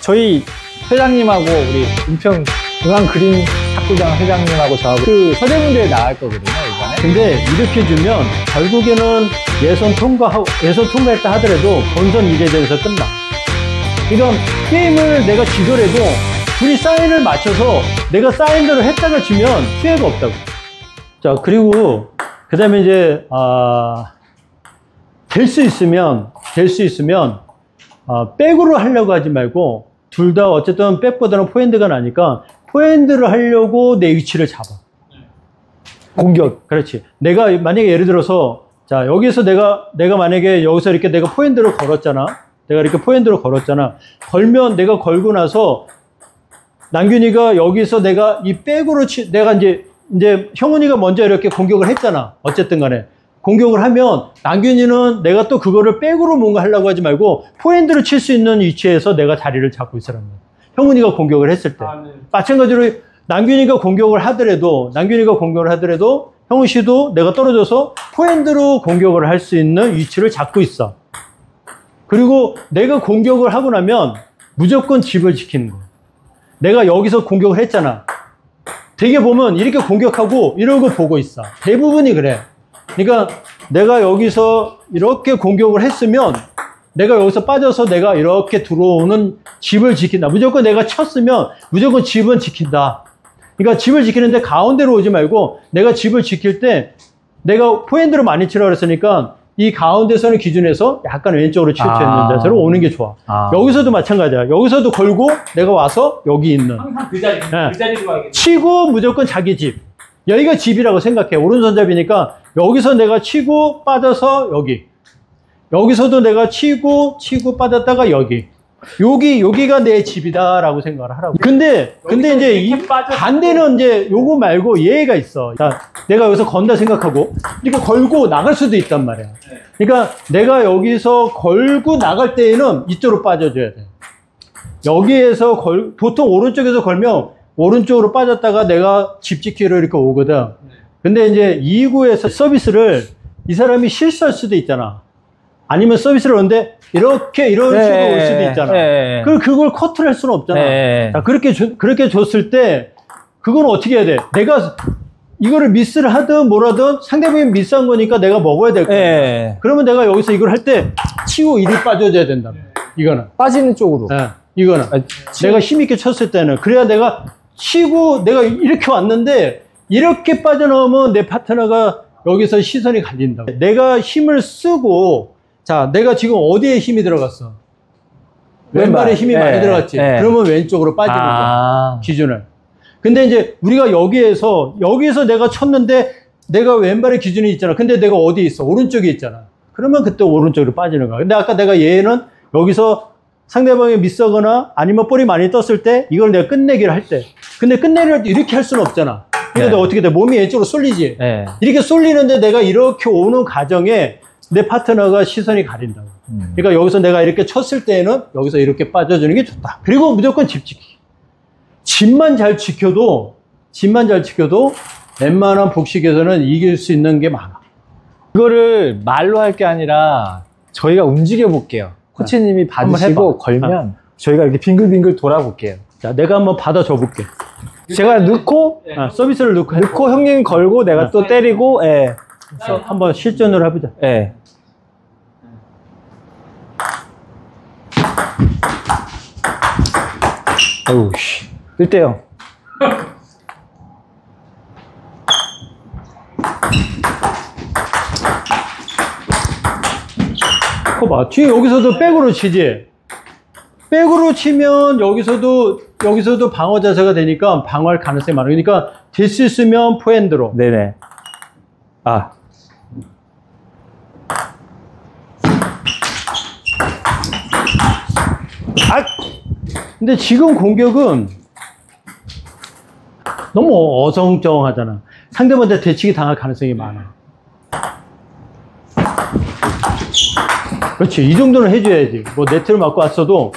저희 회장님하고 우리 은평 중앙그린 탁구장 회장님하고 저하고 그 서대문대에 나갈 거거든요, 이번에. 근데 이렇게 주면 결국에는 예선 통과했다 하더라도 본선 2대전에서 끝나. 그러니까 게임을 내가 지더라도 둘이 사인을 맞춰서 내가 사인대로 했다가 주면 피해가 없다고. 자, 그리고 그 다음에 이제 될 수 있으면 백으로 하려고 하지 말고 둘 다 어쨌든 백보다는 포핸드가 나니까 포핸드를 하려고 내 위치를 잡아. 공격. 그렇지. 내가 만약에 예를 들어서 자, 여기서 내가 만약에 여기서 이렇게 내가 포핸드를 걸었잖아. 걸면 내가 걸고 나서 남균이가 여기서 내가 이 백으로 내가 이제 형훈이가 먼저 이렇게 공격을 했잖아. 어쨌든 간에. 공격을 하면 남균이는 내가 또 그거를 백으로 뭔가 하려고 하지 말고 포핸드를 칠 수 있는 위치에서 내가 자리를 잡고 있으라는 거야. 형훈이가 공격을 했을 때. 네. 마찬가지로 남균이가 공격을 하더라도 형훈 씨도 내가 떨어져서 포핸드로 공격을 할 수 있는 위치를 잡고 있어. 그리고 내가 공격을 하고 나면 무조건 집을 지키는 거야. 내가 여기서 공격을 했잖아. 되게 보면 이렇게 공격하고 이러고 보고 있어. 대부분이 그래. 그러니까 내가 여기서 이렇게 공격을 했으면 내가 여기서 빠져서 내가 이렇게 들어오는 집을 지킨다. 무조건 내가 쳤으면 무조건 집은 지킨다. 그러니까 집을 지키는데 가운데로 오지 말고 내가 집을 지킬 때 내가 포핸드로 많이 치라고 그랬으니까 이 가운데 서는 기준에서 약간 왼쪽으로 치우쳐 있는 자세로 오는 게 좋아. 여기서도 마찬가지야. 여기서도 걸고 내가 와서 여기 있는. 항상 그 자리로 가야겠네. 치고 무조건 자기 집. 여기가 집이라고 생각해. 오른손잡이니까 여기서 내가 치고 빠져서 여기. 여기서도 내가 치고 빠졌다가 여기가 내 집이다라고 생각을 하라고. 근데 이제 이 반대는 이제 요거 말고 예외가 있어. 자, 내가 여기서 건다 생각하고 이렇게 걸고 나갈 수도 있단 말이야. 그러니까 내가 여기서 걸고 나갈 때에는 이쪽으로 빠져줘야 돼. 여기에서 보통 오른쪽에서 걸면 오른쪽으로 빠졌다가 내가 집 지키러 이렇게 오거든. 근데 이제 2구에서 서비스를 이 사람이 실수할 수도 있잖아. 아니면 서비스를 오는데 이런 식으로 올 수도 있잖아. 그걸 커트를 할 수는 없잖아. 자, 그렇게 줬을 때 그건 어떻게 해야 돼? 내가 이거를 미스를 하든 뭐라든 상대방이 미스한 거니까 내가 먹어야 될 거야. 그러면 내가 여기서 이걸 할 때 치고 이리 빠져줘야 된다. 이거는 빠지는 쪽으로. 이거는 내가 힘있게 쳤을 때는 그래야 내가 치고 내가 이렇게 왔는데 이렇게 빠져나오면 내 파트너가 여기서 시선이 갈린다고. 내가 힘을 쓰고 자, 내가 지금 어디에 힘이 들어갔어? 왼발에 힘이 많이 들어갔지. 그러면 왼쪽으로 빠지는 거야. 기준을. 근데 이제 우리가 여기서 내가 쳤는데 내가 왼발의 기준이 있잖아. 근데 내가 어디에 있어? 오른쪽에 있잖아. 그러면 그때 오른쪽으로 빠지는 거야. 근데 아까 내가 얘는 여기서 상대방이 미스하거나 아니면 볼이 많이 떴을 때 이걸 내가 끝내기를 할 때. 근데 끝내기를 이렇게 할 수는 없잖아. 그러니까 어떻게 돼? 몸이 왼쪽으로 쏠리지. 이렇게 쏠리는데 내가 이렇게 오는 과정에 내 파트너가 시선이 가린다고. 그러니까 여기서 내가 이렇게 쳤을 때에는 여기서 이렇게 빠져주는 게 좋다. 그리고 무조건 집 지키기. 집만 잘 지켜도 웬만한 복식에서는 이길 수 있는 게 많아. 이거를 말로 할 게 아니라 저희가 움직여 볼게요. 코치님이 받으시고 걸면 저희가 이렇게 빙글빙글 돌아볼게요. 자, 내가 한번 받아줘 볼게. 제가 넣고 서비스를 넣고 형님 걸고 내가 또 때리고 그래서 한번 실전으로 해보자. 어우 씨. 1대0. 그거 봐. 뒤에 여기서도 백으로 치지. 백으로 치면 여기서도 방어 자세가 되니까 방어할 가능성이 많아. 그러니까 될 수 있으면 포핸드로. 네네. 근데 지금 공격은 너무 어정쩡하잖아. 상대방한테 대치기 당할 가능성이 많아. 그렇지. 이 정도는 해줘야지. 뭐 네트를 맞고 왔어도.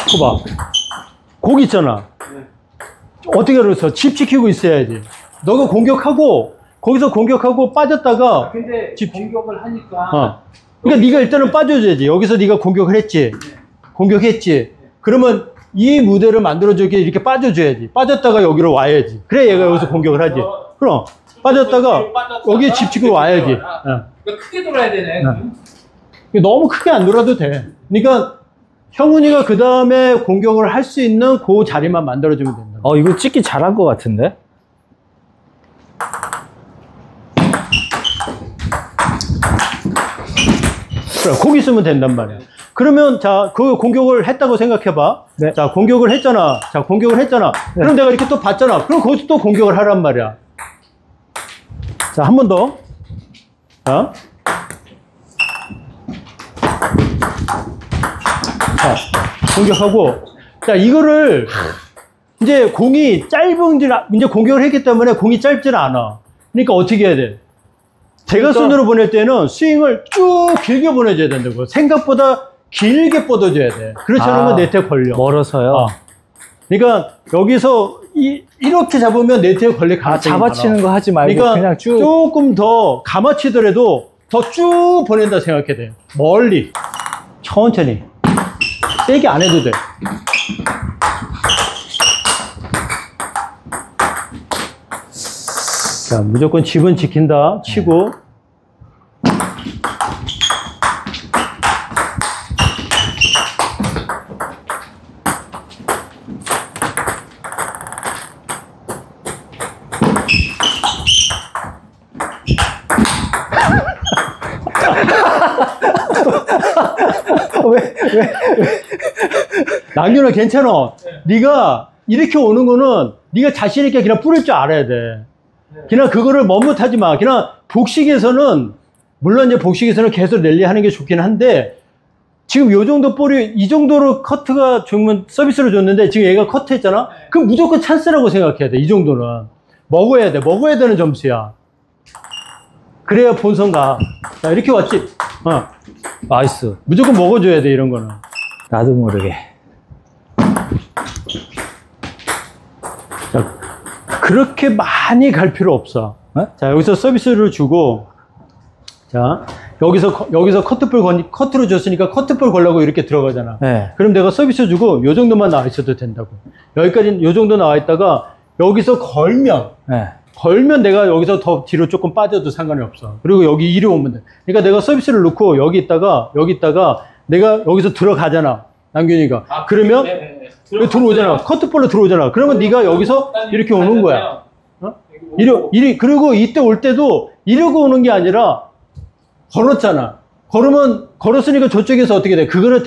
그거 봐. 곡 있잖아. 어떻게 그래서 집 지키고 있어야지. 너가 공격하고 거기서 공격하고 빠졌다가 근데 공격을 하니까 그러니까 네가 일단은 빠져줘야지. 여기서 네가 공격을 했지. 공격했지. 그러면 이 무대를 만들어주기 이렇게 빠져줘야지. 빠졌다가 여기로 와야지. 그래 얘가 여기서 공격을 하지. 그럼 빠졌다가 여기에 집중으로 와야지. 크게 돌아야 되네. 너무 크게 안 돌아도 돼. 그러니까 형훈이가 그 다음에 공격을 할 수 있는 그 자리만 만들어주면 된다. 이거 찍기 잘한 것 같은데? 그래, 거기 쓰면 된단 말이야. 그러면 자, 그 공격을 했다고 생각해봐. 네. 자, 공격을 했잖아. 자, 공격을 했잖아. 네. 그럼 내가 이렇게 또 봤잖아. 그럼 거기서 또 공격을 하란 말이야. 자, 한 번 더. 자. 자, 공격하고. 자, 이거를 이제 공이 이제 공격을 했기 때문에 공이 짧지는 않아. 그러니까 어떻게 해야 돼? 대각선으로 보낼 때는 스윙을 쭉 길게 보내줘야 된다고. 생각보다 길게 뻗어줘야 돼. 그렇지 않으면 네트에 걸려. 멀어서요. 그러니까 여기서 이렇게 잡으면 네트에 걸릴 가능성이 잡아치는 많아. 거 하지 말고 그러니까 그냥 쭉. 조금 더 감아치더라도 더 쭉 보낸다 생각해야 돼. 멀리. 천천히. 세게 안 해도 돼. 자, 무조건 집은 지킨다 치고. 왜? 남균아 괜찮아. 네가 이렇게 오는 거는 네가 자신 있게 그냥 뿌릴 줄 알아야 돼. 그냥 그거를 머뭇하지 마. 그냥 복식에서는 물론 이제 복식에서는 계속 랠리하는 게 좋긴 한데 지금 요 정도 볼이 이 정도로 커트가 주면 서비스로 줬는데 지금 얘가 커트했잖아. 그럼 무조건 찬스라고 생각해야 돼. 이 정도는 먹어야 돼. 먹어야 되는 점수야. 그래야 본선 가. 자, 이렇게 왔지. 나이스. 무조건 먹어줘야 돼. 이런 거는. 나도 모르게. 자, 그렇게 많이 갈 필요 없어. 자, 여기서 서비스를 주고, 자, 여기서 커트로 줬으니까 커트볼 걸려고 이렇게 들어가잖아. 네. 그럼 내가 서비스 주고, 요 정도만 나와 있어도 된다고. 여기까지, 요 정도 나와 있다가, 여기서 걸면 내가 여기서 더 뒤로 조금 빠져도 상관이 없어. 그리고 여기 이리 오면 돼. 그러니까 내가 서비스를 넣고, 여기 있다가, 내가 여기서 들어가잖아. 남균이가. 그러면, 여기 들어오잖아. 커트볼로 들어오잖아. 그러면 네가 여기서 이렇게 오는 거야. 그리고 이때 올 때도 이러고 오는 게 아니라 걸었잖아. 걸었으니까 저쪽에서 어떻게 돼? 그거를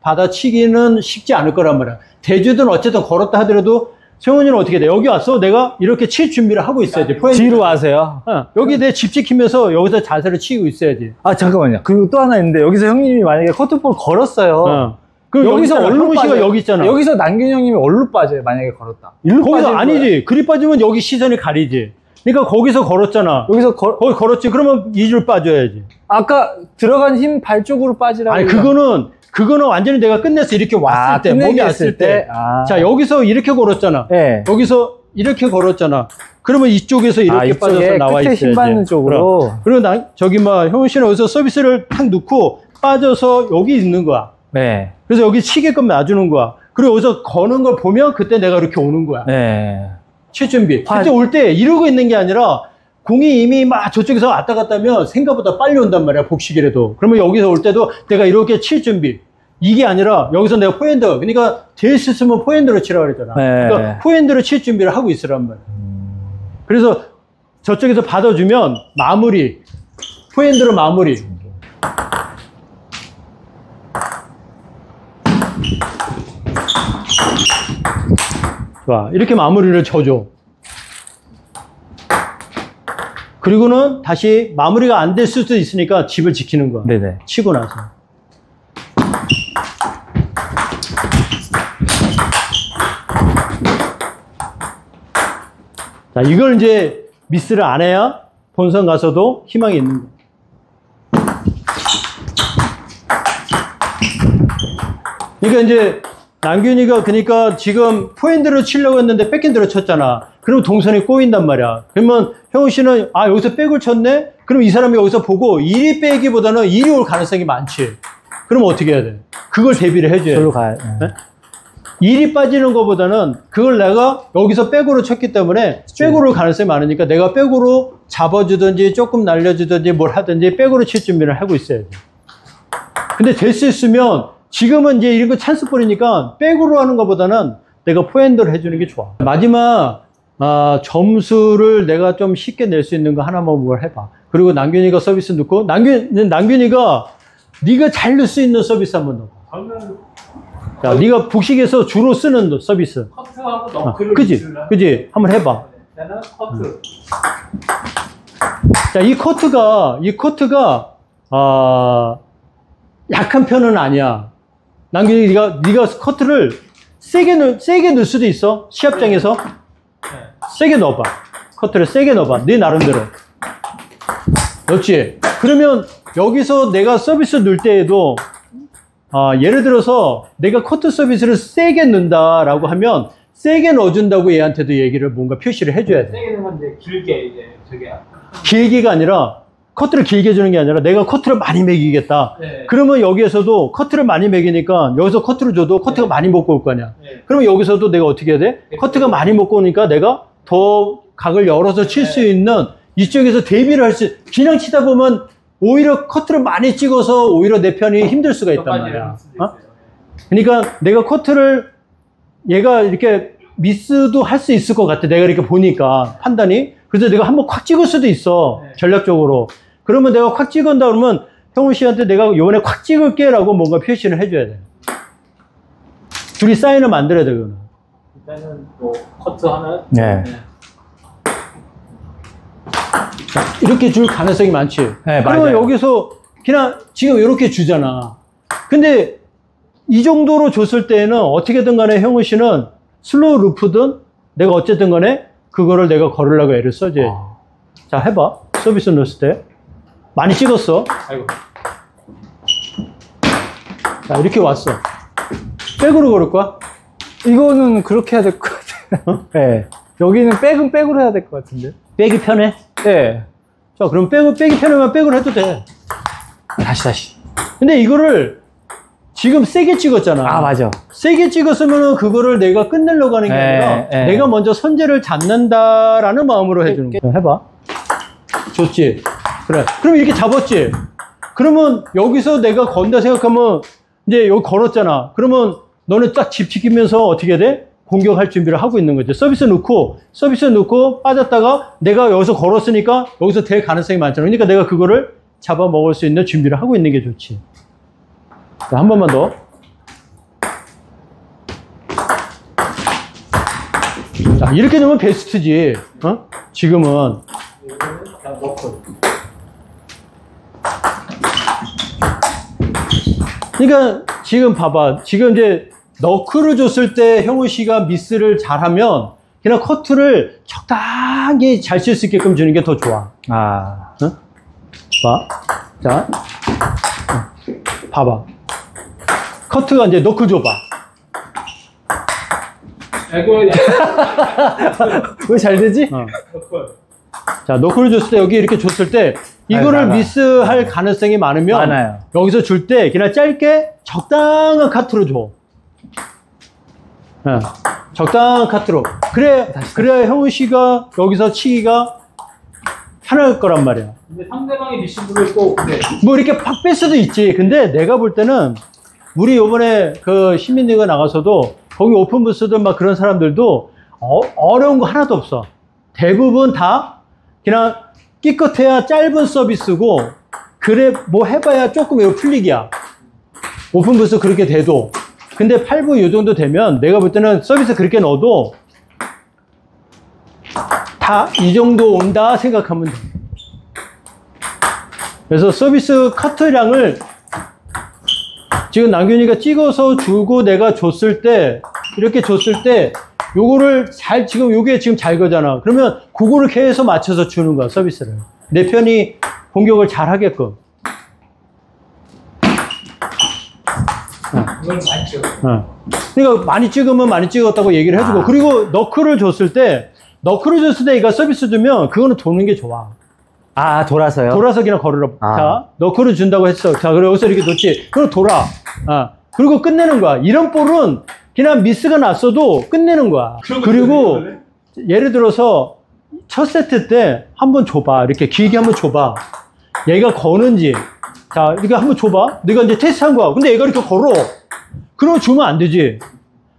받아치기는 쉽지 않을 거란 말이야. 대주든 어쨌든 걸었다 하더라도 세훈이는 어떻게 돼? 여기 와서 내가 이렇게 칠 준비를 하고 있어야지. 뒤로 와세요. 여기 내 집 지키면서 여기서 자세를 치고 있어야지. 잠깐만요. 그리고 또 하나 있는데 여기서 형님이 만약에 커트볼 걸었어요. 그럼 여기서 형훈 씨가 여기 있잖아. 여기서 남균 형님이 어디로 빠져요? 만약에 걸었다. 거기서 아니지. 그리 빠지면 여기 시선이 가리지. 그러니까 거기서 걸었잖아. 여기서 거기 걸었지. 그러면 2줄 빠져야지. 아까 들어간 힘 발 쪽으로 빠지라고. 아니, 그거는 완전히 내가 끝냈어. 이렇게 왔을 때, 몸이 왔을 때. 자, 여기서 이렇게 걸었잖아. 네. 여기서 이렇게 걸었잖아. 그러면 이쪽에서 이렇게 빠져서 나와 있어야지. 힘 받는 쪽으로. 그리고 형훈 씨는 여기서 서비스를 탁 넣고 빠져서 여기 있는 거야. 네. 그래서 여기 치게끔 놔주는 거야. 그리고 여기서 거는 걸 보면 그때 내가 이렇게 오는 거야. 네. 칠 준비. 그때 올 때 이러고 있는 게 아니라 공이 이미 막 저쪽에서 왔다 갔다 하면 생각보다 빨리 온단 말이야. 복식이라도. 그러면 여기서 올 때도 내가 이렇게 칠 준비. 이게 아니라 여기서 내가 포핸드. 그러니까 될 수 있으면 포핸드로 치라고 그랬잖아. 네. 그러니까 포핸드로 칠 준비를 하고 있으란 말이야. 그래서 저쪽에서 받아주면 마무리. 포핸드로 마무리. 좋아. 이렇게 마무리를 쳐줘. 그리고는 다시 마무리가 안 될 수도 있으니까 집을 지키는 거야. 네네. 치고 나서. 자, 이걸 이제 미스를 안 해야 본선 가서도 희망이 있는 거야. 그러니까 이제 남균이가 그러니까 지금 포핸드로 치려고 했는데 백핸드로 쳤잖아. 그럼 동선이 꼬인단 말이야. 그러면 형우 씨는 여기서 백을 쳤네? 그럼 이 사람이 여기서 보고 1이 빼기보다는 1이 올 가능성이 많지. 그럼 어떻게 해야 돼? 그걸 대비를 해줘야 돼. 절로 가야 네? 1이 빠지는 것보다는 그걸 내가 여기서 백으로 쳤기 때문에 백으로 올 가능성이 많으니까 내가 백으로 잡아주든지 조금 날려주든지 뭘 하든지 백으로 칠 준비를 하고 있어야 돼. 근데 될 수 있으면 지금은 이제 이런 거 찬스볼이니까 백으로 하는 것보다는 내가 포핸드를 해주는 게 좋아. 마지막 점수를 내가 좀 쉽게 낼 수 있는 거 하나만 뭘 해봐. 그리고 남균이가 서비스 넣고 남균이가 네가 잘 넣을 수 있는 서비스 한번 넣어. 자, 네가 북식에서 주로 쓰는 서비스. 커트하고 너클을 그지? 한번 해봐. 일단은 커트. 자, 이 커트가 약한 편은 아니야. 남균이 네가 커트를 세게 넣을 수도 있어. 시합장에서 세게 넣어봐. 커트를 세게 넣어봐. 네 나름대로. 넣지? 그러면 여기서 내가 서비스 넣을 때에도 예를 들어서 내가 커트 서비스를 세게 넣는다라고 하면 세게 넣어준다고 얘한테도 얘기를 뭔가 표시를 해줘야 돼. 세게 넣으면 이제 길게 이제 저게 길게가 아니라 커트를 길게 주는 게 아니라 내가 커트를 많이 매기겠다. 네. 그러면 여기에서도 커트를 많이 매기니까 여기서 커트를 줘도 커트가 많이 먹고 올 거 아니야. 네. 그러면 여기서도 내가 어떻게 해야 돼? 커트가 많이 먹고 오니까 내가 더 각을 열어서 칠 수 있는 이쪽에서 대비를 할 수, 그냥 치다 보면 오히려 커트를 많이 찍어서 오히려 내 편이 힘들 수가 있단 말이야. 그러니까 내가 커트를 얘가 이렇게 미스도 할 수 있을 것 같아. 내가 이렇게 보니까 판단이. 그래서 내가 한번 콱 찍을 수도 있어. 네. 전략적으로. 그러면 내가 콱 찍은다 그러면 형우 씨한테 내가 요번에 콱 찍을게 라고 뭔가 표시를 해줘야 돼. 둘이 사인을 만들어야 돼, 그거는. 일단은 뭐 커트 하나. 네. 자, 이렇게 줄 가능성이 많지. 네, 그러면 맞아요. 여기서 그냥 지금 이렇게 주잖아. 근데 이 정도로 줬을 때에는 어떻게든 간에 형우 씨는 슬로우 루프든 내가 어쨌든 간에 그거를 내가 걸으려고 애를 써줘야지. 자, 해봐. 서비스 넣었을 때. 많이 찍었어. 아이고. 자, 이렇게 왔어. 백으로 걸을 거야? 이거는 그렇게 해야 될 것 같아요. 네. 여기는 백으로 해야 될 것 같은데. 백이 편해? 네. 자, 그럼 백이 편하면 백으로 해도 돼. 다시. 근데 이거를 지금 세게 찍었잖아. 아, 맞아. 세게 찍었으면 그거를 내가 끝내려고 하는 게 네, 아니라 네. 내가 먼저 선제를 잡는다라는 마음으로 해주는 거야. 해봐. 좋지. 그래. 그럼 이렇게 잡았지. 그러면 여기서 내가 건다 생각하면 이제 여기 걸었잖아. 그러면 너는 딱 집 지키면서 어떻게 돼? 공격할 준비를 하고 있는 거죠. 서비스 넣고 빠졌다가 내가 여기서 걸었으니까 여기서 될 가능성이 많잖아. 그러니까 내가 그거를 잡아먹을 수 있는 준비를 하고 있는 게 좋지. 자, 한 번만 더. 자, 이렇게 넣으면 베스트지. 어? 지금은. 그냥 넣고. 그러니까 지금 봐봐. 지금 이제 너클을 줬을 때 형우 씨가 미스를 잘하면 그냥 커트를 적당히 잘 칠 수 있게끔 주는 게 더 좋아. 아. 어? 봐. 자. 봐봐. 커트가 이제 너클 줘봐. 아이고. 왜 잘 되지? 어. 넣고. 자, 너클을 줬을 때 여기 이렇게 줬을 때 이거를 많아. 미스할 가능성이 많으면 많아요. 여기서 줄 때 그냥 짧게 적당한 카트로 줘. 적당한 카트로. 그래야 형우 씨가 여기서 치기가 편할 거란 말이야. 근데 상대방의 리시브를 또 근데 뭐 이렇게 팍 뺄 수도 있지. 근데 내가 볼 때는 우리 요번에 그 시민리가 나가서도 거기 오픈 부스들 막 그런 사람들도 어려운 거 하나도 없어. 대부분 다 그냥 끼껏해야 짧은 서비스고 그래 뭐 해봐야 조금 이거 풀리기야. 오픈 부스 그렇게 돼도. 근데 8부 이 정도 되면 내가 볼 때는 서비스 그렇게 넣어도 다 이 정도 온다 생각하면 돼. 그래서 서비스 카트량을 지금 남균이가 찍어서 주고 내가 줬을 때 이렇게 줬을 때 요거를 지금 요게 지금 잘 거잖아. 그러면 그거를 계속 맞춰서 주는 거야, 서비스를. 내 편이 공격을 잘 하게끔. 이걸 많죠. 그러니까 많이 찍으면 많이 찍었다고 얘기를 해주고 그리고 너클을 줬을 때 얘가 서비스 주면 그거는 도는 게 좋아. 아, 돌아서요? 돌아서 그냥 걸으라. 아. 자, 너클을 준다고 했어. 자, 그래, 여기서 이렇게 놓지. 그럼 돌아. 아, 그리고 끝내는 거야. 이런 볼은 그냥 미스가 났어도 끝내는 거야. 그리고 예를 들어서 첫 세트 때 한번 줘봐. 이렇게 길게 한번 줘봐. 얘가 거는지. 자, 이렇게 한번 줘봐. 내가 이제 테스트한 거야. 근데 얘가 이렇게 걸어. 그러면 주면 안 되지.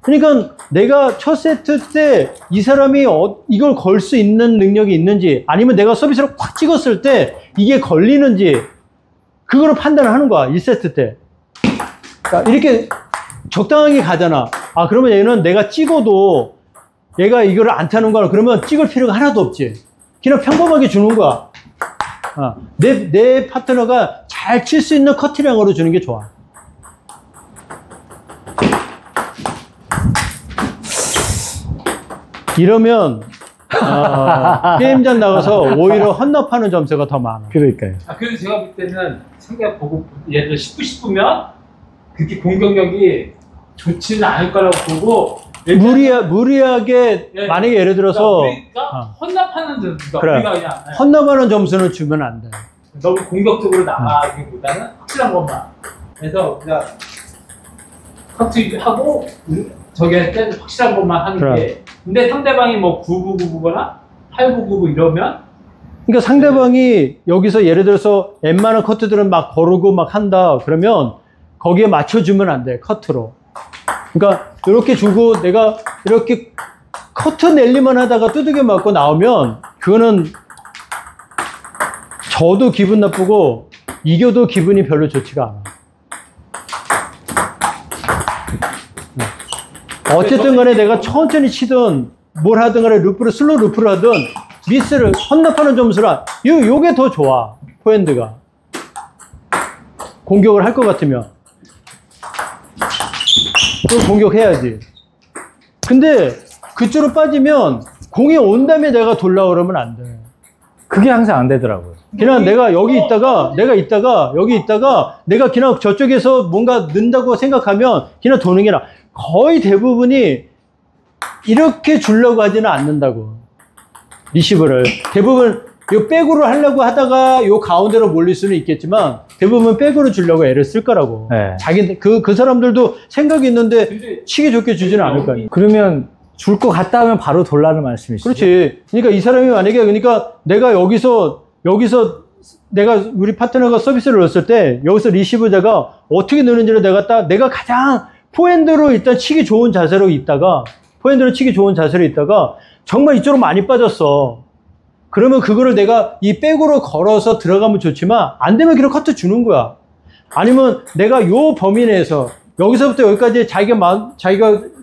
그러니까 내가 첫 세트 때 이 사람이 이걸 걸 수 있는 능력이 있는지 아니면 내가 서비스를 꽉 찍었을 때 이게 걸리는지 그거를 판단을 하는 거야. 1세트 때. 자, 이렇게 적당하게 가잖아. 아, 그러면 얘는 내가 찍어도 얘가 이거를 안 타는 거야. 그러면 찍을 필요가 하나도 없지. 그냥 평범하게 주는 거야. 내 파트너가 잘 칠 수 있는 커트량으로 주는 게 좋아. 이러면 게임장 나가서 오히려 헌납하는 점수가 더 많아. 그러니까요. 아, 그래서 제가 볼 때는 상대가 보고 예를 들어 19, 19면 그렇게 공격력이 좋지는 않을 거라고 보고 무리하게 예, 만약에 예를 들어서 우리가 헌납하는 점수가 그래. 우리가 그냥 헌납하는 점수는 주면 안 돼. 너무 공격적으로 나가기보다는 확실한 것만. 그래서 우리가 커트하고 저기 할 때는 확실한 것만 하는 그래. 게. 근데 상대방이 뭐 9999거나 8999 이러면 그러니까 상대방이 여기서 예를 들어서 웬만한 커트들은 막 거르고 막 한다. 그러면 거기에 맞춰주면 안 돼. 커트로. 그러니까 이렇게 주고 내가 이렇게 커트 낼리만 하다가 두들겨 맞고 나오면 그거는 져도 기분 나쁘고 이겨도 기분이 별로 좋지가 않아. 어쨌든 간에 내가 천천히 치든 뭘 하든 간에 슬로우 루프를 하든 미스를 헌납하는 점수를 요게 더 좋아. 포핸드가 공격을 할 것 같으면 또 공격해야지. 근데 그쪽으로 빠지면 공이 온 다음에 내가 돌라 그러면 안 돼. 그게 항상 안 되더라고요. 그냥 내가 여기 있다가 여기 있다가 내가 그냥 저쪽에서 뭔가 는다고 생각하면 그냥 도는 게 나아. 거의 대부분이 이렇게 주려고 하지는 않는다고. 리시브를 대부분 요 백으로 하려고 하다가 요 가운데로 몰릴 수는 있겠지만 대부분 백으로 주려고 애를 쓸 거라고. 네. 자기 그 사람들도 생각이 있는데 근데 치기 좋게 주지는 않을 거 아니야. 그러면 줄 거 같다 하면 바로 돌라는 말씀이시죠? 그렇지. 그러니까 이 사람이 만약에 그러니까 내가 여기서 내가 우리 파트너가 서비스를 넣었을 때 여기서 리시브자가 어떻게 넣는지를 내가 가장 포핸드로 일단 치기 좋은 자세로 있다가 정말 이쪽으로 많이 빠졌어. 그러면 그거를 내가 이 백으로 걸어서 들어가면 좋지만 안 되면 그냥 커트 주는 거야. 아니면 내가 요 범위 내에서 여기서부터 여기까지 자기가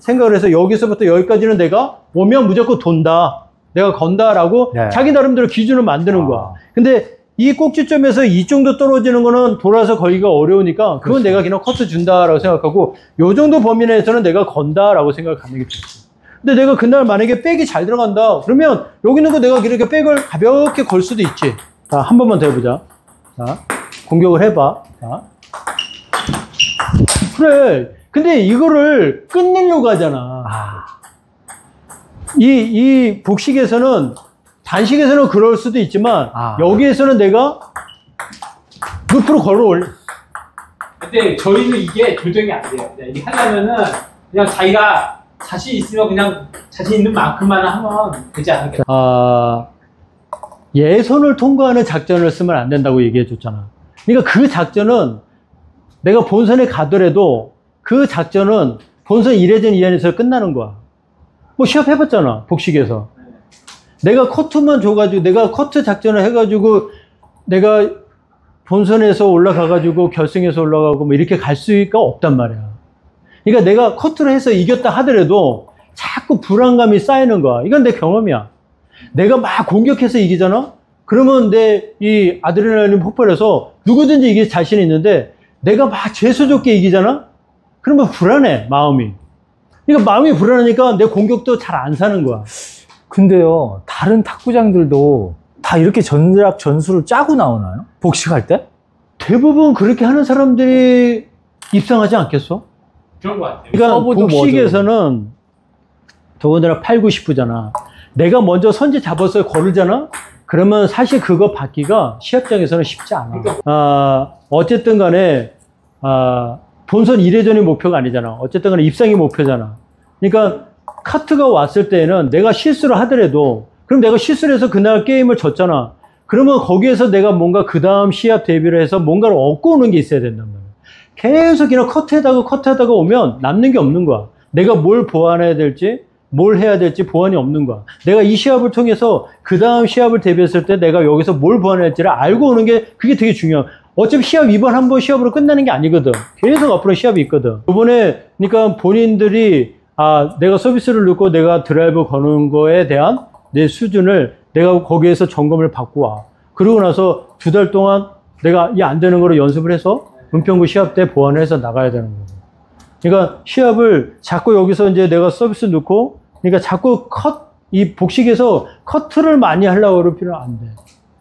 생각을 해서 여기서부터 여기까지는 내가 오면 무조건 돈다. 내가 건다라고 네. 자기 나름대로 기준을 만드는 거야. 근데 이 꼭지점에서 이 정도 떨어지는 거는 돌아서 걸기가 어려우니까 그건 내가 그냥 커트 준다라고 생각하고 요 정도 범위 내에서는 내가 건다라고 생각하는 게 좋지. 근데 내가 그날 만약에 백이 잘 들어간다 그러면 여기 있는 거 내가 이렇게 백을 가볍게 걸 수도 있지. 자, 한 번만 더 해보자. 자, 공격을 해봐. 자. 그래. 근데 이거를 끝내려고 하잖아. 이 복식에서는 단식에서는 그럴 수도 있지만 여기에서는 내가 루프로 걸어 올려. 근데 저희는 이게 조정이 안 돼요. 이게 하려면은 그냥 자기가 자신 있으면 그냥 자신 있는 만큼만 하면 되지 않을까. 예선을 통과하는 작전을 쓰면 안 된다고 얘기해 줬잖아. 그러니까 그 작전은 내가 본선에 가더라도 그 작전은 본선 1회전 2회전에서 끝나는 거야. 뭐 시합 해봤잖아. 복식에서. 내가 커트만 줘가지고 내가 커트 작전을 해가지고 내가 본선에서 올라가가지고 결승에서 올라가고 뭐 이렇게 갈 수가 없단 말이야. 그러니까 내가 커트를 해서 이겼다 하더라도 자꾸 불안감이 쌓이는 거야. 이건 내 경험이야. 내가 막 공격해서 이기잖아? 그러면 내 이 아드레날린 폭발해서 누구든지 이길 자신이 있는데 내가 막 재수 좋게 이기잖아? 그러면 불안해, 마음이. 그러니까 마음이 불안하니까 내 공격도 잘 안 사는 거야. 근데요, 다른 탁구장들도 다 이렇게 전략 전술을 짜고 나오나요? 복식할 때? 대부분 그렇게 하는 사람들이 입상하지 않겠어? 그런 것 같아요. 그러니까 서브도 복식에서는 더군다나 8, 9, 10부잖아. 내가 먼저 선제 잡아서 거르잖아? 그러면 사실 그거 받기가 시합장에서는 쉽지 않아. 어쨌든 간에, 본선 1회전이 목표가 아니잖아. 어쨌든 간에 입상이 목표잖아. 그러니까 카트가 왔을 때는 내가 실수를 하더라도, 그럼 내가 실수를 해서 그날 게임을 졌잖아. 그러면 거기에서 내가 뭔가 그 다음 시합 대비를 해서 뭔가를 얻고 오는 게 있어야 된단 말이야. 계속 그냥 커트하다가 오면 남는 게 없는 거야. 내가 뭘 보완해야 될지, 뭘 해야 될지 보완이 없는 거야. 내가 이 시합을 통해서 그 다음 시합을 대비했을 때 내가 여기서 뭘 보완해야 할지를 알고 오는 게 그게 되게 중요해. 어차피 시합 이번 한 번 시합으로 끝나는 게 아니거든. 계속 앞으로 시합이 있거든. 이번에 그러니까 본인들이 내가 서비스를 넣고 내가 드라이브 거는 거에 대한 내 수준을 내가 거기에서 점검을 받고 와. 그러고 나서 2달 동안 내가 이 안 되는 거로 연습을 해서 은평구 시합 때 보완을 해서 나가야 되는 거고. 그러니까 시합을 자꾸 여기서 이제 내가 서비스 넣고, 그러니까 자꾸 이 복식에서 커트를 많이 하려고 그럴 필요는 안 돼.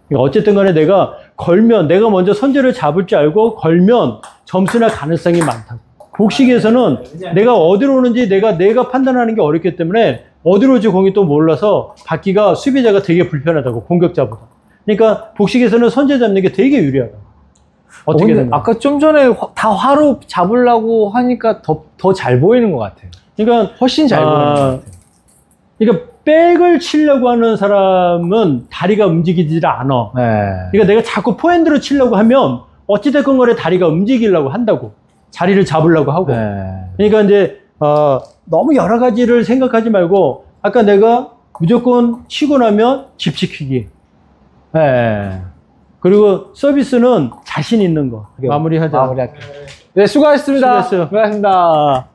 그러니까 어쨌든 간에 내가 걸면, 내가 먼저 선제를 잡을 줄 알고 걸면 점수나 가능성이 많다고. 복식에서는 내가 어디로 오는지 내가 판단하는 게 어렵기 때문에 어디로 올지 공이 또 몰라서 받기가 수비자가 되게 불편하다고, 공격자보다. 그러니까 복식에서는 선제 잡는 게 되게 유리하다. 어떻게 되는 거야? 아까 좀 전에 다 화로 잡으려고 하니까 더 잘 보이는 것 같아요. 그러니까 훨씬 잘 보이는 것 같아요. 그러니까 백을 치려고 하는 사람은 다리가 움직이질 않아. 네. 그러니까 내가 자꾸 포핸드로 치려고 하면 어찌됐건 간에 다리가 움직이려고 한다고. 자리를 잡으려고 하고. 네. 그러니까 이제 너무 여러 가지를 생각하지 말고 아까 내가 무조건 치고 나면 집지키기. 네. 그리고 서비스는 자신 있는 거. 마무리하자. 마무리할게요. 네, 수고하셨습니다. 수고했어요. 수고하셨습니다.